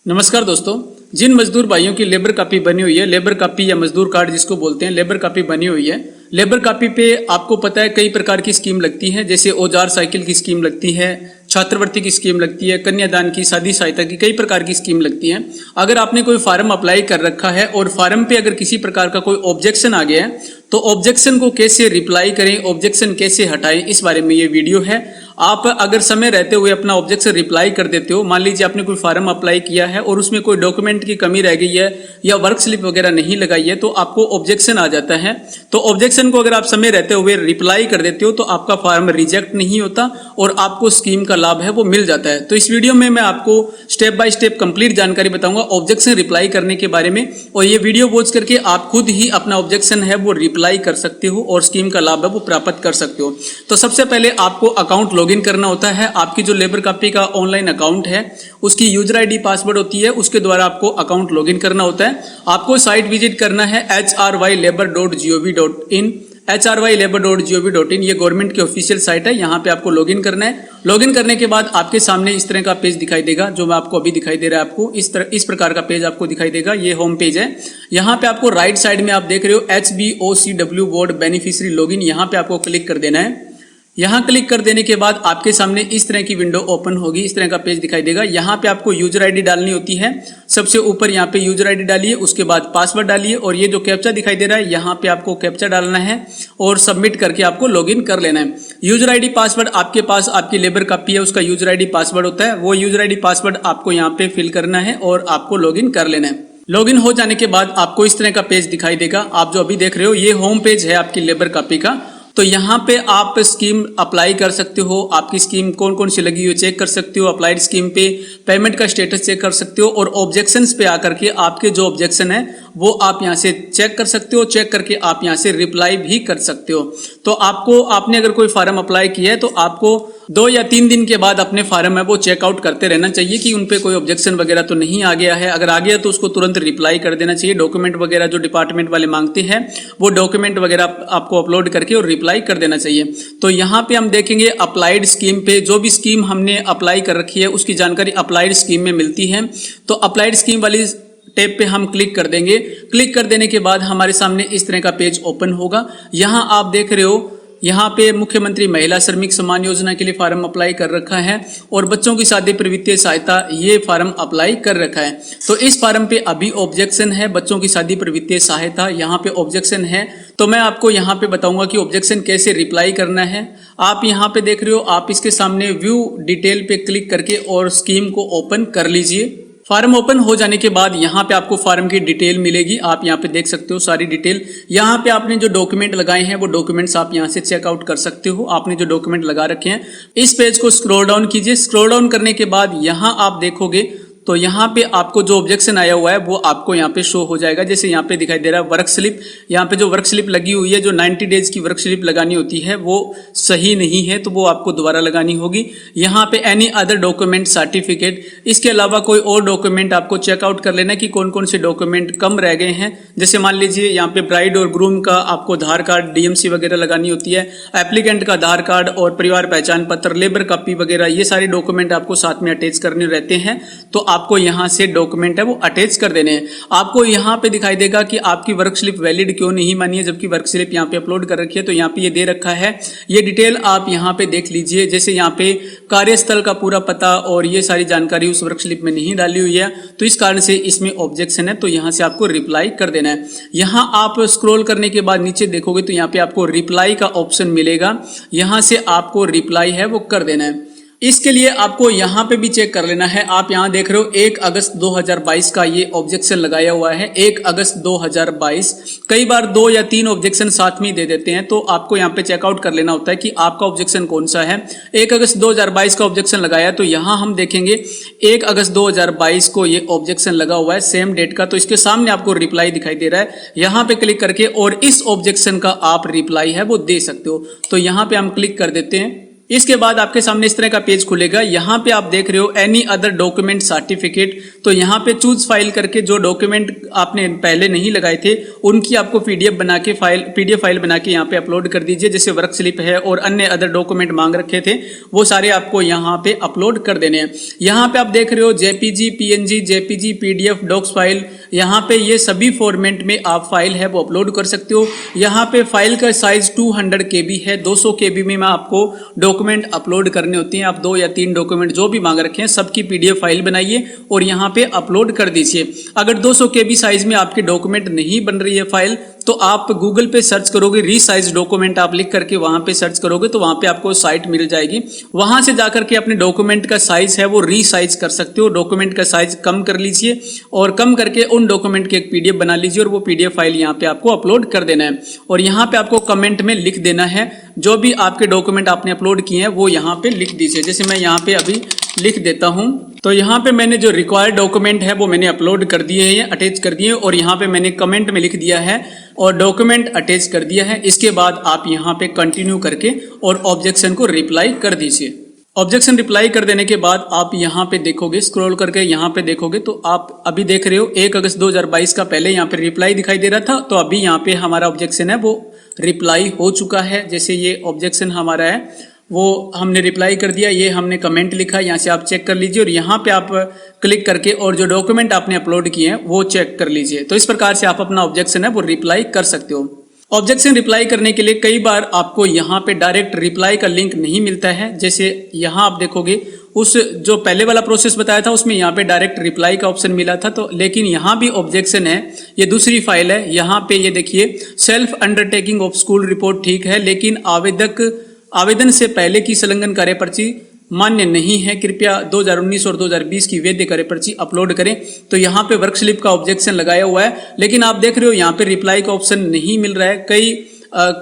नमस्कार दोस्तों, जिन मजदूर भाइयों की लेबर कापी बनी हुई है, लेबर कापी या मजदूर कार्ड जिसको बोलते हैं, लेबर कापी बनी हुई है। लेबर कापी पे आपको पता है कई प्रकार की स्कीम लगती है, जैसे औजार साइकिल की स्कीम लगती है, छात्रवृत्ति की स्कीम लगती है, कन्यादान की, शादी सहायता की, कई प्रकार की स्कीम लगती है। अगर आपने कोई फार्म अप्लाई कर रखा है और फार्म पे अगर किसी प्रकार का कोई ऑब्जेक्शन आ गया है तो ऑब्जेक्शन को कैसे रिप्लाई करें, ऑब्जेक्शन कैसे हटाएं, इस बारे में ये वीडियो है। आप अगर समय रहते हुए अपना ऑब्जेक्शन रिप्लाई कर देते हो, मान लीजिए आपने कोई फार्म अप्लाई किया है और उसमें कोई डॉक्यूमेंट की कमी रह गई है या वर्क स्लिप वगैरह नहीं लगाई है तो आपको ऑब्जेक्शन आ जाता है। तो ऑब्जेक्शन को अगर आप समय रहते हुए रिप्लाई कर देते हो तो आपका फार्म रिजेक्ट नहीं होता और आपको स्कीम का लाभ है वो मिल जाता है। तो इस वीडियो में मैं आपको स्टेप बाय स्टेप कंप्लीट जानकारी बताऊंगा ऑब्जेक्शन रिप्लाई करने के बारे में, और ये वीडियो वॉच करके आप खुद ही अपना ऑब्जेक्शन है वो रिप्लाई कर सकते हो और स्कीम का लाभ है वो प्राप्त कर सकते हो। तो सबसे पहले आपको अकाउंट लॉगिन करना होता है। आपकी जो लेबर कापी का ऑनलाइन अकाउंट है उसकी यूजर आईडी पासवर्ड होती है, उसके द्वारा आपको अकाउंट लॉगिन करना होता है। आपको साइट विजिट करना है hrylabor.gov.in। hrylabor.gov.in ये गवर्नमेंट की ऑफिशियल साइट है, यहाँ पे आपको लॉगिन करना है। लॉगिन करने के बाद आपके सामने इस तरह का पेज दिखाई देगा, जो मैं आपको अभी दिखाई दे रहा है। आपको इस प्रकार का पेज आपको दिखाई देगा, ये होम पेज है। यहाँ पे आपको राइट साइड में आप देख रहे हो HBOCW बोर्ड बेनिफिशियरी लॉगिन, यहाँ पे आपको क्लिक कर देना है। यहाँ क्लिक कर देने के बाद आपके सामने इस तरह की विंडो ओपन होगी, इस तरह का पेज दिखाई देगा। यहाँ पे आपको यूजर आईडी डालनी होती है, सबसे ऊपर यहाँ पे यूजर आईडी डालिए, उसके बाद पासवर्ड डालिए और ये जो कैप्चा दिखाई दे रहा है यहाँ पे आपको कैप्चा डालना है और सबमिट करके आपको लॉगिन कर लेना है। यूजर आईडी पासवर्ड आपके पास आपकी लेबर कापी है उसका यूजर आईडी पासवर्ड होता है, वो यूजर आईडी पासवर्ड आपको यहाँ पे फिल करना है और आपको लॉगिन कर लेना है। लॉगिन हो जाने के बाद आपको इस तरह का पेज दिखाई देगा। आप जो अभी देख रहे हो ये होम पेज है आपकी लेबर कापी का। तो यहाँ पे आप स्कीम अप्लाई कर सकते हो, आपकी स्कीम कौन कौन सी लगी हुई चेक कर सकते हो, अप्लाइड स्कीम पे पेमेंट का स्टेटस चेक कर सकते हो और ऑब्जेक्शंस पे आकर के आपके जो ऑब्जेक्शन है वो आप यहाँ से चेक कर सकते हो। चेक करके आप यहाँ से रिप्लाई भी कर सकते हो। तो आपने अगर कोई फार्म अप्लाई किया है तो आपको 2 या 3 दिन के बाद अपने फार्म है वो चेकआउट करते रहना चाहिए कि उन पे कोई ऑब्जेक्शन वगैरह तो नहीं आ गया है। अगर आ गया तो उसको तुरंत रिप्लाई कर देना चाहिए। डॉक्यूमेंट वगैरह जो डिपार्टमेंट वाले मांगते हैं वो डॉक्यूमेंट वगैरह आपको अपलोड करके और रिप्लाई कर देना चाहिए। तो यहाँ पे हम देखेंगे अप्लाइड स्कीम पे, जो भी स्कीम हमने अप्लाई कर रखी है उसकी जानकारी अप्लाइड स्कीम में मिलती है। तो अप्लाइड स्कीम वाली टैब पे हम क्लिक कर देंगे। क्लिक कर देने के बाद हमारे सामने इस तरह का पेज ओपन होगा। यहाँ आप देख रहे हो, यहाँ पे मुख्यमंत्री महिला श्रमिक सम्मान योजना के लिए फार्म अप्लाई कर रखा है और बच्चों की शादी पर वित्तीय सहायता ये फार्म अप्लाई कर रखा है। तो इस फार्म पे अभी ऑब्जेक्शन है, बच्चों की शादी पर वित्तीय सहायता, यहाँ पे ऑब्जेक्शन है। तो मैं आपको यहाँ पे बताऊंगा कि ऑब्जेक्शन कैसे रिप्लाई करना है। आप यहाँ पे देख रहे हो, आप इसके सामने व्यू डिटेल पे क्लिक करके और स्कीम को ओपन कर लीजिए। फार्म ओपन हो जाने के बाद यहाँ पे आपको फार्म की डिटेल मिलेगी। आप यहाँ पे देख सकते हो सारी डिटेल। यहाँ पे आपने जो डॉक्यूमेंट लगाए हैं वो डॉक्यूमेंट्स आप यहाँ से चेकआउट कर सकते हो। आपने जो डॉक्यूमेंट लगा रखे हैं, इस पेज को स्क्रॉल डाउन कीजिए। स्क्रॉल डाउन करने के बाद यहाँ आप देखोगे तो यहाँ पे आपको जो ऑब्जेक्शन आया हुआ है वो आपको यहाँ पे शो हो जाएगा। जैसे यहाँ पे दिखाई दे रहा है वर्क स्लिप, यहाँ पे जो वर्क स्लिप लगी हुई है, जो 90 डेज की वर्क स्लिप लगानी होती है वो सही नहीं है, तो वो आपको दोबारा लगानी होगी। यहाँ पे एनी अदर डॉक्यूमेंट सर्टिफिकेट, इसके अलावा कोई और डॉक्यूमेंट आपको चेकआउट कर लेना कि कौन कौन से डॉक्यूमेंट कम रह गए हैं। जैसे मान लीजिए यहाँ पे ब्राइड और ग्रूम का आपको आधार कार्ड, DMC वगैरह लगानी होती है, एप्लीकेंट का आधार कार्ड और परिवार पहचान पत्र, लेबर कापी वगैरह, ये सारे डॉक्यूमेंट आपको साथ में अटैच करने रहते हैं। तो आपको यहाँ से डॉक्यूमेंट है वो अटैच कर देने हैं। आपको यहाँ पे दिखाई देगा कि आपकी वर्क स्लिप वैलिड क्यों नहीं मानी है, जबकि वर्क स्लिप यहाँ पे अपलोड कर रखी है। तो यहाँ पे ये दे रखा है, ये डिटेल आप यहाँ पे देख लीजिए। जैसे यहाँ पे कार्यस्थल का पूरा पता और ये सारी जानकारी उस वर्क स्लिप में नहीं डाली हुई है, तो इस कारण से इसमें ऑब्जेक्शन है। तो यहाँ से आपको रिप्लाई कर देना है। यहाँ आप स्क्रॉल करने के बाद नीचे देखोगे तो यहाँ पे आपको रिप्लाई का ऑप्शन मिलेगा, यहाँ से आपको रिप्लाई है वो कर देना है। इसके लिए आपको यहाँ पे भी चेक कर लेना है। आप यहाँ देख रहे हो 1 अगस्त 2022 का ये ऑब्जेक्शन लगाया हुआ है, 1 अगस्त 2022। कई बार 2 या 3 ऑब्जेक्शन साथ में दे देते हैं, तो आपको यहाँ पे चेकआउट कर लेना होता है कि आपका ऑब्जेक्शन कौन सा है। 1 अगस्त 2022 का ऑब्जेक्शन लगाया, तो यहाँ हम देखेंगे 1 अगस्त 2022 को ये ऑब्जेक्शन लगा हुआ है, सेम डेट का। तो इसके सामने आपको रिप्लाई दिखाई दे रहा है, यहाँ पे क्लिक करके और इस ऑब्जेक्शन का आप रिप्लाई है वो दे सकते हो। तो यहाँ पे हम क्लिक कर देते हैं। इसके बाद आपके सामने इस तरह का पेज खुलेगा। यहाँ पे आप देख रहे हो एनी अदर डॉक्यूमेंट सर्टिफिकेट, तो यहाँ पे चूज फाइल करके जो डॉक्यूमेंट आपने पहले नहीं लगाए थे उनकी आपको पीडीएफ बना के पीडीएफ फाइल बना के यहाँ पे अपलोड कर दीजिए। जैसे वर्क स्लिप है और अन्य अदर डॉक्यूमेंट मांग रखे थे वो सारे आपको यहाँ पे अपलोड कर देने हैं। यहाँ पे आप देख रहे हो JPG, PNG, JPG, PDF, docs file, यहाँ पे ये सभी फॉर्मेट में आप फाइल है वो अपलोड कर सकते हो। यहाँ पे फाइल का साइज 200 KB है। 200 KB में आपको डॉक्यूमेंट अपलोड करने होती हैं। आप 2 या 3 डॉक्यूमेंट जो भी मांग रखे हैं सबकी पीडीएफ फाइल बनाइए और यहाँ पे अपलोड कर दीजिए। अगर 200 KB साइज में आपके डॉक्यूमेंट नहीं बन रही है फाइल तो आप गूगल पे सर्च करोगे रीसाइज डॉक्यूमेंट, आप लिख करके वहां पे सर्च करोगे तो वहां पे आपको साइट मिल जाएगी। वहां से जाकर के अपने डॉक्यूमेंट का साइज है वो रीसाइज कर सकते हो। डॉक्यूमेंट का साइज कम कर लीजिए और कम करके उन डॉक्यूमेंट की एक पीडीएफ बना लीजिए और वो पीडीएफ फाइल यहाँ पे आपको अपलोड कर देना है। और यहाँ पे आपको कमेंट में लिख देना है जो भी आपके डॉक्यूमेंट आपने अपलोड किए हैं वो यहाँ पे लिख दीजिए। जैसे मैं यहाँ पे अभी लिख देता हूं, तो यहाँ पे मैंने जो रिक्वायर्ड डॉक्यूमेंट है वो मैंने अपलोड कर दिए हैं, अटैच कर दिए और यहाँ पे मैंने कमेंट में लिख दिया है और डॉक्यूमेंट अटैच कर दिया है। इसके बाद आप यहाँ पे कंटिन्यू करके और ऑब्जेक्शन को रिप्लाई कर दीजिए। ऑब्जेक्शन रिप्लाई कर देने के बाद आप यहाँ पे देखोगे, स्क्रॉल करके यहाँ पे देखोगे तो आप अभी देख रहे हो 1 अगस्त 2022 का पहले यहाँ पे रिप्लाई दिखाई दे रहा था, तो अभी यहाँ पे हमारा ऑब्जेक्शन है वो रिप्लाई हो चुका है। जैसे ये ऑब्जेक्शन हमारा है वो हमने रिप्लाई कर दिया, ये हमने कमेंट लिखा, यहाँ से आप चेक कर लीजिए और यहाँ पे आप क्लिक करके और जो डॉक्यूमेंट आपने अपलोड किए हैं वो चेक कर लीजिए। तो इस प्रकार से आप अपना ऑब्जेक्शन है वो रिप्लाई कर सकते हो। ऑब्जेक्शन रिप्लाई करने के लिए कई बार आपको यहाँ पे डायरेक्ट रिप्लाई का लिंक नहीं मिलता है। जैसे यहाँ आप देखोगे उस जो पहले वाला प्रोसेस बताया था उसमें यहाँ पे डायरेक्ट रिप्लाई का ऑप्शन मिला था, तो लेकिन यहाँ भी ऑब्जेक्शन है, ये दूसरी फाइल है। यहाँ पे ये देखिए self undertaking of school report ठीक है, लेकिन आवेदन से पहले की संलग्न कार्य पर्ची मान्य नहीं है, कृपया 2019 और 2020 की वैध कार्य पर्ची अपलोड करें। तो यहाँ पे वर्क स्लिप का ऑब्जेक्शन लगाया हुआ है, लेकिन आप देख रहे हो यहाँ पे रिप्लाई का ऑप्शन नहीं मिल रहा है।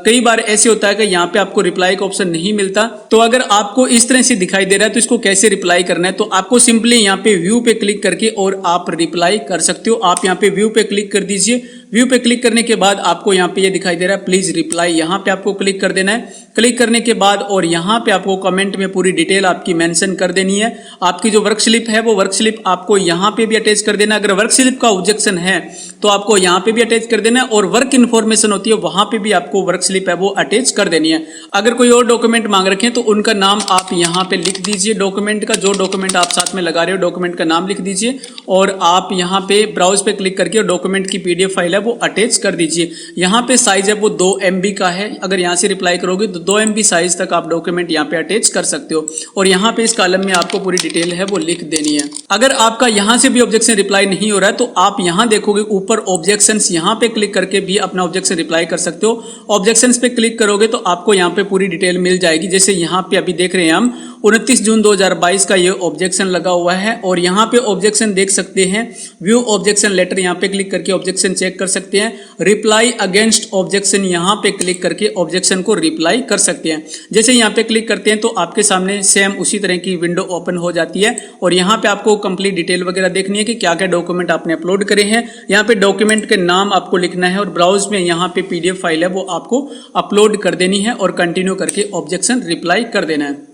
कई बार ऐसे होता है कि यहाँ पे आपको रिप्लाई का ऑप्शन नहीं मिलता। तो अगर आपको इस तरह से दिखाई दे रहा है तो इसको कैसे रिप्लाई करना है, तो आपको सिंपली यहाँ पे व्यू पे क्लिक करके और आप रिप्लाई कर सकते हो। आप यहाँ पे व्यू पे क्लिक कर दीजिए। व्यू पे क्लिक करने के बाद आपको यहाँ पे ये दिखाई दे रहा है प्लीज रिप्लाई, यहाँ पे आपको क्लिक कर देना है। क्लिक करने के बाद और यहाँ पे आपको कमेंट में पूरी डिटेल आपकी मेंशन कर देनी है। आपकी जो वर्क स्लिप है वो वर्क स्लिप आपको यहाँ पे भी अटैच कर देना है। अगर वर्क स्लिप का ऑब्जेक्शन है तो आपको यहाँ पे भी अटैच कर देना है और वर्क इन्फॉर्मेशन होती है वहां पे भी आपको वर्क स्लिप है वो अटैच कर देनी है। अगर कोई और डॉक्यूमेंट मांग रखे हैं तो उनका नाम आप यहाँ पे लिख दीजिए। डॉक्यूमेंट का जो डॉक्यूमेंट आप साथ में लगा रहे हो डॉक्यूमेंट का नाम लिख दीजिए और आप यहाँ पे ब्राउज पे क्लिक करके डॉक्यूमेंट की पीडीएफ फाइल है वो अटैच कर दीजिए। यहाँ पे साइज है वो 2 MB का है। अगर यहाँ से रिप्लाई करोगे तो 2 MB साइज तक आप डॉक्यूमेंट यहाँ पे अटैच कर सकते हो और यहाँ पे इस कॉलम में आपको पूरी डिटेल है वो लिख देनी है। अगर आपका यहाँ से भी ऑब्जेक्शन रिप्लाई नहीं हो रहा है तो आप यहाँ देखोगे ऊपर ऑब्जेक्शंस, यहाँ पे क्लिक करके भी अपना ऑब्जेक्शन रिप्लाई कर सकते हो। ऑब्जेक्शंस पे क्लिक करोगे तो आपको यहाँ पे पूरी डिटेल मिल जाएगी। जैसे यहाँ पे अभी देख रहे हैं हम 29 जून 2022 का ये ऑब्जेक्शन लगा हुआ है और यहाँ पे ऑब्जेक्शन देख सकते हैं। व्यू ऑब्जेक्शन लेटर, यहाँ पे क्लिक करके ऑब्जेक्शन चेक कर सकते हैं। रिप्लाई अगेंस्ट ऑब्जेक्शन, यहाँ पे क्लिक करके ऑब्जेक्शन को रिप्लाई कर सकते हैं। जैसे यहाँ पे क्लिक करते हैं तो आपके सामने सेम उसी तरह की विंडो ओपन हो जाती है और यहाँ पे आपको कंप्लीट डिटेल वगैरह देखनी है कि क्या क्या डॉक्यूमेंट आपने अपलोड करे हैं। यहाँ पे डॉक्यूमेंट के नाम आपको लिखना है और ब्राउज में यहाँ पे पीडीएफ फाइल है वो आपको अपलोड कर देनी है और कंटिन्यू करके ऑब्जेक्शन रिप्लाई कर देना है।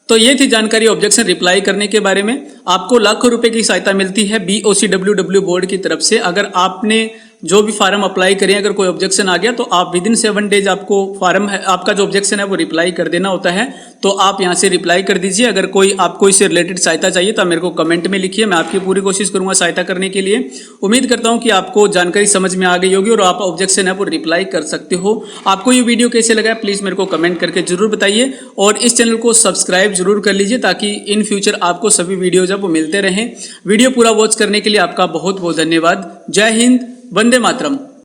तो ये थी जानकारी ऑब्जेक्शन रिप्लाई करने के बारे में। आपको लाखों रुपए की सहायता मिलती है BOCWW बोर्ड की तरफ से। अगर आपने जो भी फार्म अप्लाई करें, अगर कोई ऑब्जेक्शन आ गया तो आप विदिन 7 डेज आपको फार्म है, आपका जो ऑब्जेक्शन है वो रिप्लाई कर देना होता है। तो आप यहाँ से रिप्लाई कर दीजिए। अगर कोई आपको इससे रिलेटेड सहायता चाहिए तो मेरे को कमेंट में लिखिए, मैं आपकी पूरी कोशिश करूंगा सहायता करने के लिए। उम्मीद करता हूं कि आपको जानकारी समझ में आ गई होगी और आप ऑब्जेक्शन है वो रिप्लाई कर सकते हो। आपको ये वीडियो कैसे लगा प्लीज मेरे को कमेंट करके जरूर बताइए और इस चैनल को सब्सक्राइब जरूर कर लीजिए ताकि इन फ्यूचर आपको सभी वीडियो जब मिलते रहें। वीडियो पूरा वॉच करने के लिए आपका बहुत बहुत धन्यवाद। जय हिंद, वंदे मातरम।